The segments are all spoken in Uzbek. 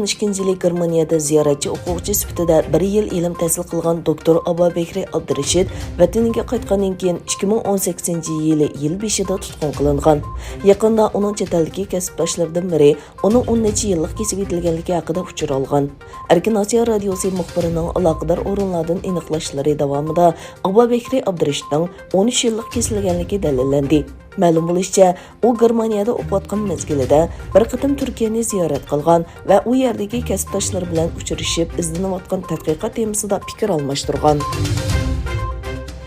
2012-yili Germaniyada ziyoratchi o'quvchi sifatida 1 yil ilm tahsil qilgan doktor Abubakri Abdurashid vataniga qaytgandan keyin 2018-yili yil beshida tutqun qilingan. Yaqinda uning chet eldagi kasbdoshlaridan biri uning 10 necha yillik kesib etilganligi haqida uchur olgan. Erkin Osiyo radiosi muxbirining aloqador o'rinlardan aniqlashlari davomida Abubakri Abdurashidning 13 yillik kesilganligi dalillandi. Ma'lum bo'lishicha, u Germaniyada o'qiyotgan mezgilida bir qatim Turkiyani ziyorat qilgan va u yerdagi kasbdoshlari bilan uchrashib, izlanayotgan tadqiqot temasida fikr almashtirgan.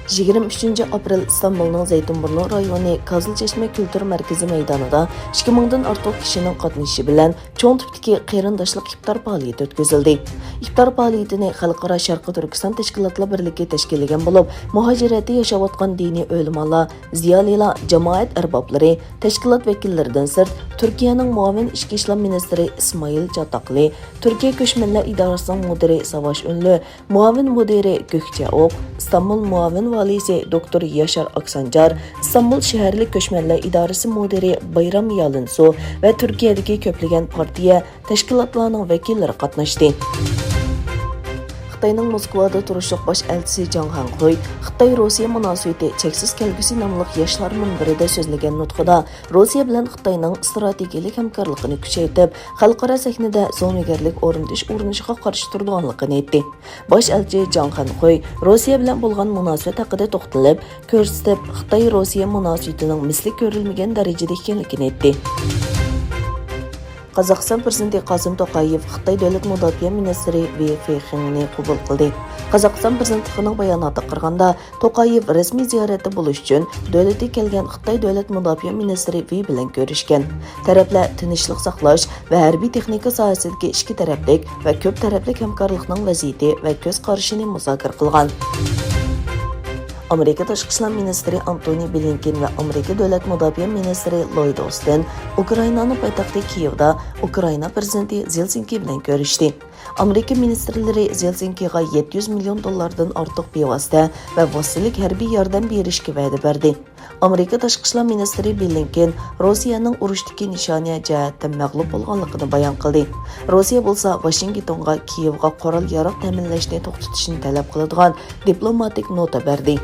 23 aprel İstanbul'un Zeytinburnu rayoni Kazılçeşme Kültür Merkezi meydanida 2000'dan ortiq kishining qatnashishi bilan cho'ng tipdagi qarindoshlik iftar faoliyati o'tkazildi. İftar faoliyatini Xalqaro Sharqiy Turkiston tashkilotlar birligi tashkillagan bo'lib, muhojiratda yashayotgan diniy o'limalar, ziyolilar, jamoat arboblari, tashkilot vakillaridan sirt Turkiyaning muavin ichki ishlar ministri Ismoil Chatoqli, Turkiya ko'chmanlar idorasining mudiri Savaş Unlu, muavin mudiri Gökçeoq, İstanbul muavin valisi Dr. Yaşar Aksancar, İstanbul shaharlik ko'chmanlar idorasi mudiri Bayram Yalınsu va Turkiyadagi ko'plagan partiya tashkilotlarning vakillari qatnashdi. Xitoyning Moskvada turishliq bosh elchisi Jang Hanxuy Xitoy-Rossiya munosabati cheksiz kelgusi nomli yoshlar minbarida so'zlagan nutqida Rossiya bilan Xitoyning strategik hamkorligini kuchaytirib, xalqaro sahnada zo'migarlik o'rnishiga qarshi turganligini aytdi. Bosh elchi Jang Hanxuy Rossiya bilan bo'lgan munosabat haqida to'xtalib, ko'rsatib, Xitoy-Rossiya munosabatining misli ko'rilmagan darajada ekanligini aytdi. Qozog'iston prezidenti Qosim To'qayev Xitoy davlat mudofaa ministri Wei Feixiangni qabul qildi. Qozog'iston prezidentining bayonoti qaraganda, To'qayev rasmiy ziyoratda bo'lish uchun davlatga kelgan Xitoy davlat mudofaa ministri Wei bilan ko'rishgan. Taraflar tinchlik saqlash va harbiy texnika sohasidagi ikki taraflik va ko'p taraflik hamkorlikning vaziyati va ko'z qarashini muzokara qilgan. Amerika Tashqi ishlar ministri Antony Blinken va Amerika davlat mudofaa ministri Lloyd Austin Ukrainaning poytaxti Kiyevda Ukraina prezidenti Zelenskiy bilan ko'rishdi. Amerika ministrlari Zelenskiyga $700 million ortiq bevosita va vositalik harbiy yordam berishga va'da berdi. Amerika Tashqi ishlar ministri Blinken Rossiyaning urushdagi nishoniy jihatdan mag'lub bo'lganligini bayon qildi. Rossiya bo'lsa Washingtonga Kiyevga qurol yarog ta'minlashni to'xtatishni talab qiladigan diplomatik nota berdi.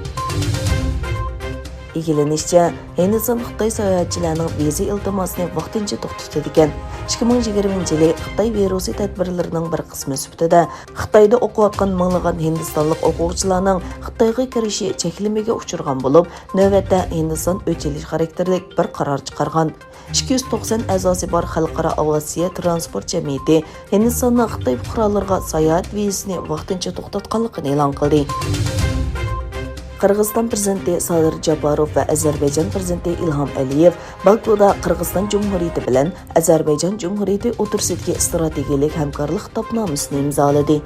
Egilinishcha, Hindiston Xitoy sayohatchilarining viza iltimosini vaqtincha to'xtatadi ekan. 2020-yili Xitoy virusi tadbirlarining bir qismi sifatida Xitoyda o'qiyotgan minglagan hindistonlik o'quvchilarning Xitoyga kirishi cheklamaga uchirgan bo'lib, navbatda Hindiston o'chilish xarakterli bir qaror chiqargan. 290 a'zosi bor xalqaro aviatsiya transport jamiyati Hindistonning Xitoy fuqarolariga sayohat vizasini vaqtincha to'xtatganligini e'lon qildi. Qirg'iziston prezidenti Sadir Japarov va Ozarbayjon prezidenti Ilhom Aliyev Bakuda Qirg'iziston Jumhuriyati bilan Ozarbayjon Jumhuriyati o'rtasidagi strategik hamkorlik topnomasini imzoladi.